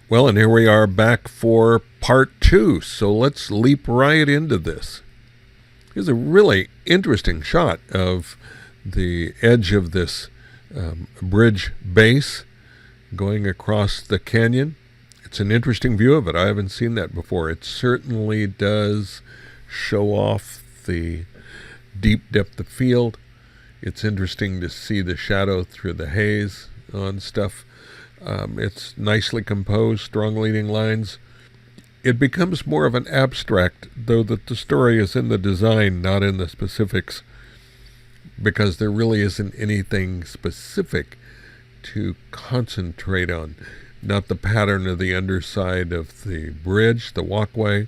Well, and here we are back for part two. So let's leap right into this. Here's a really interesting shot of the edge of this bridge base going across the canyon. It's an interesting view of it. I haven't seen that before. It certainly does show off the deep depth of field. It's interesting to see the shadow through the haze on stuff. It's nicely composed, strong leading lines. It becomes more of an abstract, though that the story is in the design, not in the specifics, because there really isn't anything specific to concentrate on. Not the pattern of the underside of the bridge, the walkway.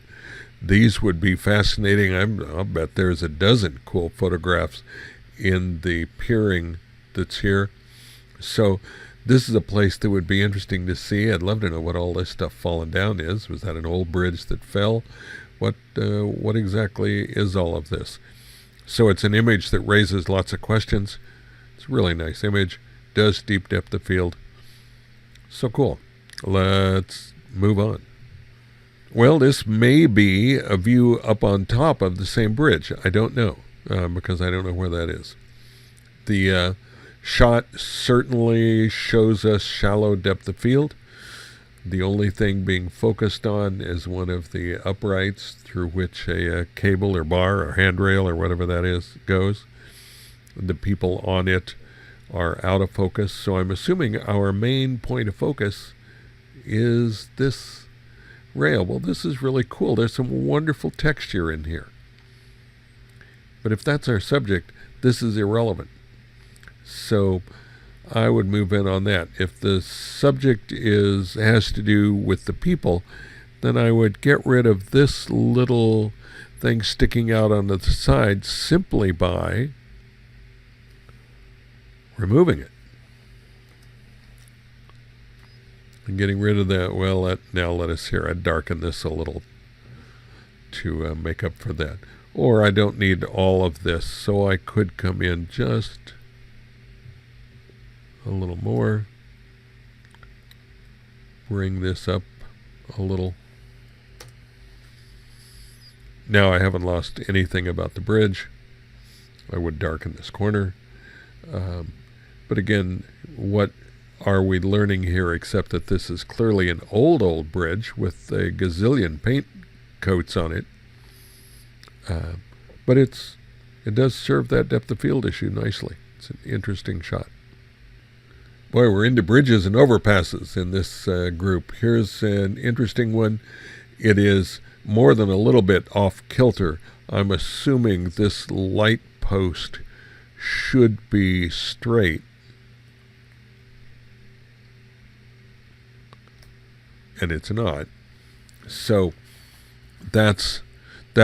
These would be fascinating. I'll bet there's a dozen cool photographs in the piering that's here. So this is a place that would be interesting to see. I'd love to know what all this stuff falling down is. Was that an old bridge that fell? What exactly is all of this? So it's an image that raises lots of questions. It's a really nice image. Does deep depth of field. So cool. Let's move on. Well, this may be a view up on top of the same bridge. I don't know, because I don't know where that is. The shot certainly shows us shallow depth of field. The only thing being focused on is one of the uprights through which a cable or bar or handrail or whatever that is goes. The people on it are out of focus, so I'm assuming our main point of focus is this rail. Well, this is really cool. There's some wonderful texture in here. But if that's our subject, this is irrelevant. So I would move in on that. If the subject has to do with the people, then I would get rid of this little thing sticking out on the side simply by removing it. And getting rid of that, well, now let us here. I'd darken this a little to make up for that. Or I don't need all of this, so I could come in just a little more. Bring this up a little. Now I haven't lost anything about the bridge. I would darken this corner. But again, what are we learning here except that this is clearly an old bridge with a gazillion paint coats on it. But it does serve that depth of field issue nicely. It's an interesting shot. Boy, we're into bridges and overpasses in this group. Here's an interesting one. It is more than a little bit off kilter. I'm assuming this light post should be straight. And it's not. So that's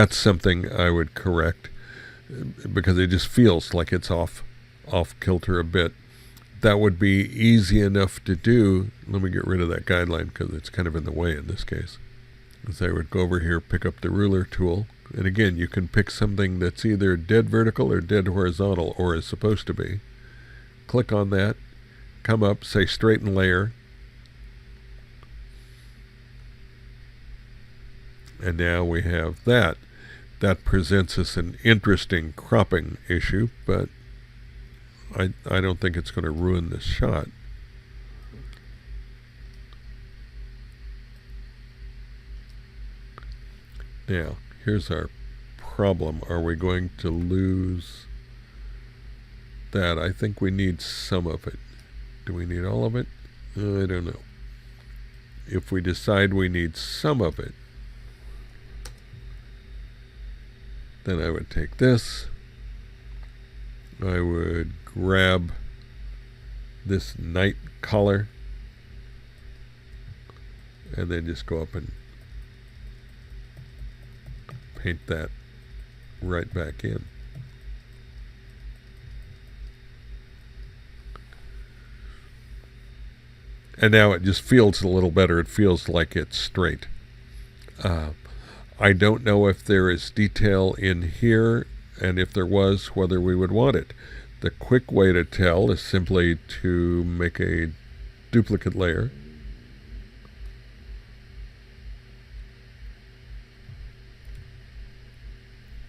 something I would correct, because it just feels like it's off kilter a bit. That would be easy enough to do. Let me get rid of that guideline because it's kind of in the way in this case. As I would go over here, pick up the ruler tool, and again, you can pick something that's either dead vertical or dead horizontal, or is supposed to be. Click on that, come up, say straighten layer, and now we have that. That presents us an interesting cropping issue, but I don't think it's going to ruin this shot. Now, here's our problem. Are we going to lose that? I think we need some of it. Do we need all of it? I don't know. If we decide we need some of it, then I would take this. I would grab this night color and then just go up and paint that right back in. And now it just feels a little better. It feels like it's straight. I don't know if there is detail in here, and if there was, whether we would want it. The quick way to tell is simply to make a duplicate layer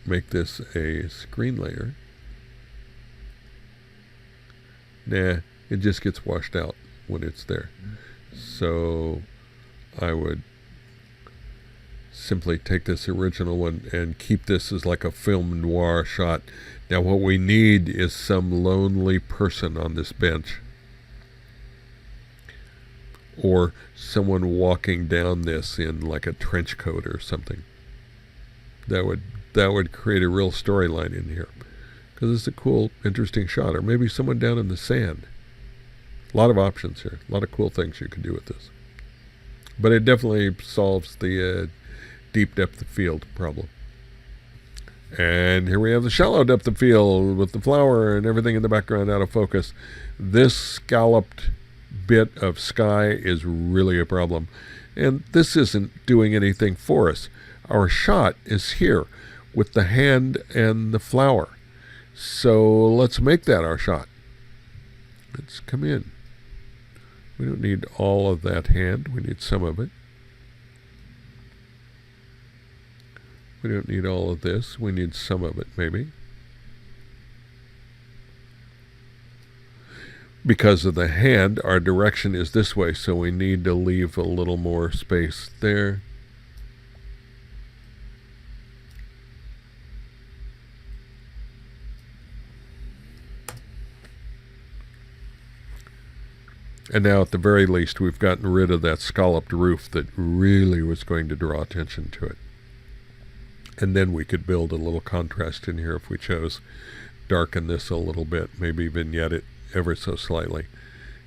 make this a screen layer. Nah, it just gets washed out when it's there. So I would simply take this original one and keep this as like a film noir shot. Now what we need is some lonely person on this bench, or someone walking down this in like a trench coat or something. That would create a real storyline in here, because it's a cool, interesting shot. Or maybe someone down in the sand. A lot of options here. A lot of cool things you could do with this. But it definitely solves the deep depth of field problem. And here we have the shallow depth of field with the flower and everything in the background out of focus. This scalloped bit of sky is really a problem. And this isn't doing anything for us. Our shot is here with the hand and the flower. So let's make that our shot. Let's come in. We don't need all of that hand. We need some of it. We don't need all of this. We need some of it, maybe. Because of the hand, our direction is this way, so we need to leave a little more space there. And now, at the very least, we've gotten rid of that scalloped roof that really was going to draw attention to it. And then we could build a little contrast in here if we chose. Darken this a little bit, maybe vignette it ever so slightly.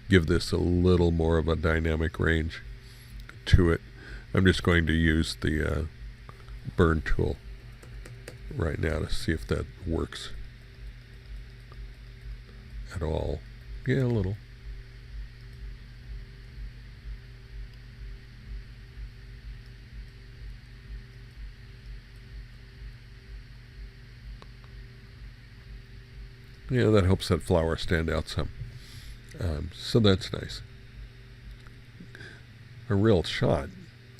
Give this a little more of a dynamic range to it. I'm just going to use the burn tool right now to see if that works at all. Yeah, a little. Yeah, that helps that flower stand out some. So that's nice. A real shot,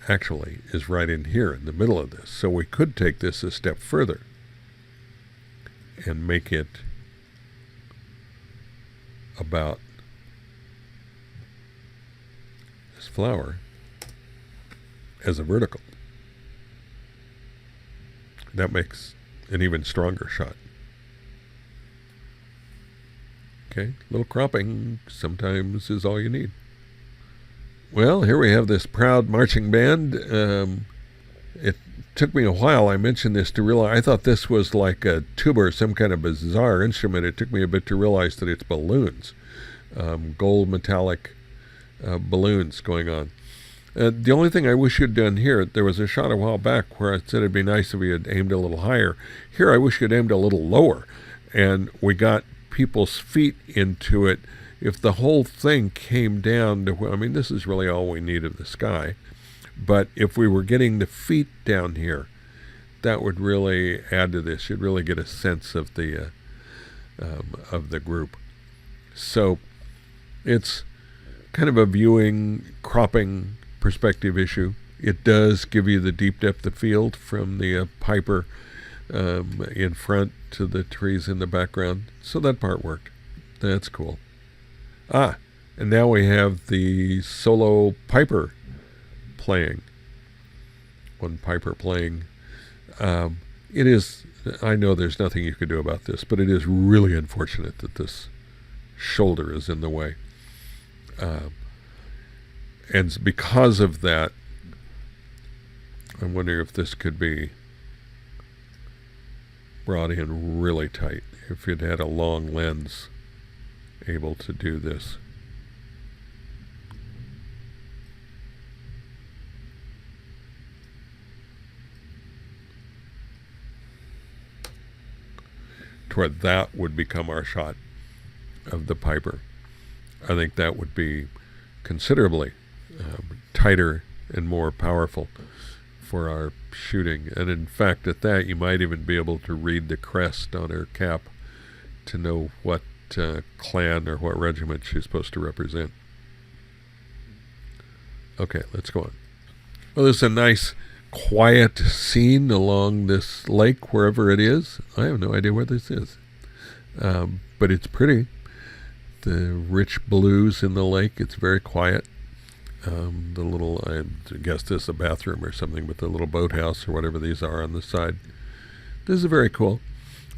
actually, is right in here in the middle of this. So we could take this a step further and make it about this flower as a vertical. That makes an even stronger shot. Okay, a little cropping sometimes is all you need. Well, here we have this proud marching band. It took me a while, I mentioned this, to realize, I thought this was like a tuba or some kind of bizarre instrument. It took me a bit to realize that it's balloons, gold metallic balloons going on. The only thing I wish you'd done here, there was a shot a while back where I said it'd be nice if you had aimed a little higher. Here I wish you'd aimed a little lower, and we got people's feet into it. If the whole thing came down to, I mean, this is really all we need of the sky, but if we were getting the feet down here, that would really add to this. You'd really get a sense of the group. So it's kind of a viewing, cropping perspective issue. It does give you the deep depth of field from the Piper in front to the trees in the background. So that part worked. That's cool. And now we have the solo Piper playing. One Piper playing. It is, I know there's nothing you could do about this, but it is really unfortunate that this shoulder is in the way. And because of that, I'm wondering if this could be brought in really tight. If it had a long lens able to do this. To where that would become our shot of the Piper. I think that would be considerably tighter and more powerful for our shooting. And in fact, at that, you might even be able to read the crest on her cap to know what clan or what regiment she's supposed to represent. Okay, let's go on. Well, this is a nice quiet scene along this lake, wherever it is. I have no idea where this is, but it's pretty. The rich blues in the lake. It's very quiet. The little, I guess this is a bathroom or something, but the little boathouse or whatever these are on the side. This is very cool.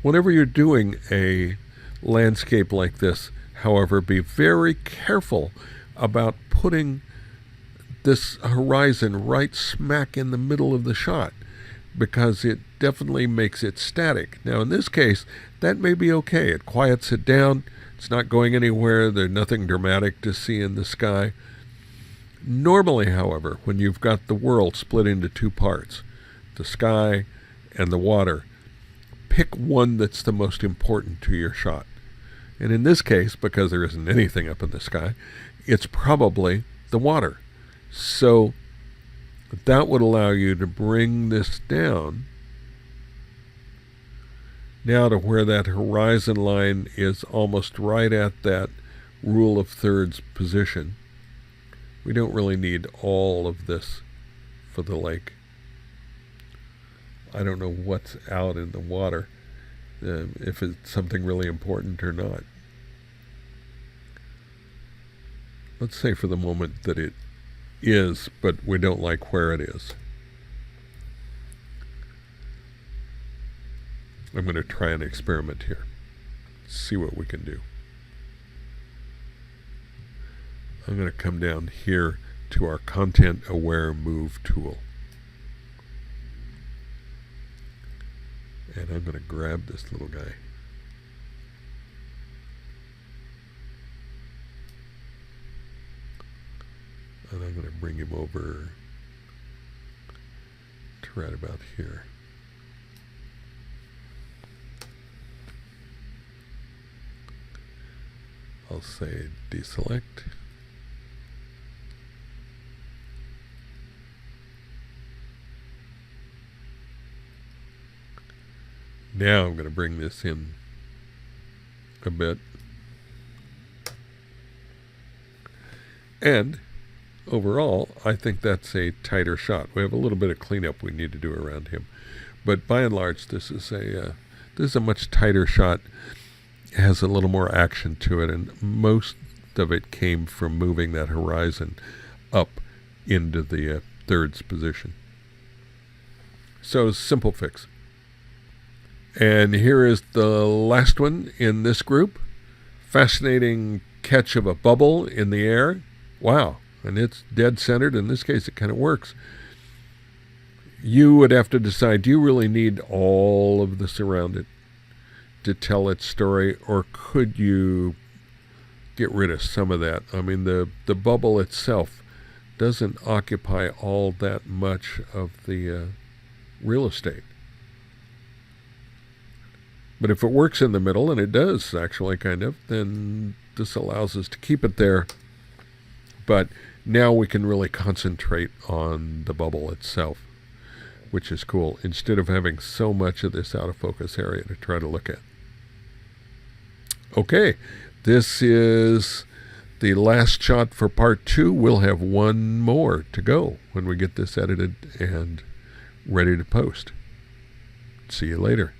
Whenever you're doing a landscape like this, however, be very careful about putting this horizon right smack in the middle of the shot, because it definitely makes it static. Now in this case, that may be okay. It quiets it down. It's not going anywhere. There's nothing dramatic to see in the sky. Normally, however, when you've got the world split into two parts, the sky and the water, pick one that's the most important to your shot. And in this case, because there isn't anything up in the sky, it's probably the water. So that would allow you to bring this down now to where that horizon line is almost right at that rule of thirds position. We don't really need all of this for the lake. I don't know what's out in the water, if it's something really important or not. Let's say for the moment that it is, but we don't like where it is. I'm going to try an experiment here. See what we can do. I'm going to come down here to our Content Aware Move tool. And I'm going to grab this little guy. And I'm going to bring him over to right about here. I'll say deselect. Now I'm going to bring this in a bit. And overall, I think that's a tighter shot. We have a little bit of cleanup we need to do around him. But by and large, this is a much tighter shot. It has a little more action to it, and most of it came from moving that horizon up into the thirds position. So, simple fix. And here is the last one in this group. Fascinating catch of a bubble in the air. Wow. And it's dead centered. In this case, it kind of works. You would have to decide, do you really need all of this around it to tell its story, or could you get rid of some of that? I mean, the bubble itself doesn't occupy all that much of the real estate. But if it works in the middle, and it does actually kind of, then this allows us to keep it there. But now we can really concentrate on the bubble itself, which is cool, instead of having so much of this out of focus area to try to look at. Okay, this is the last shot for part 2. We'll have one more to go when we get this edited and ready to post. See you later.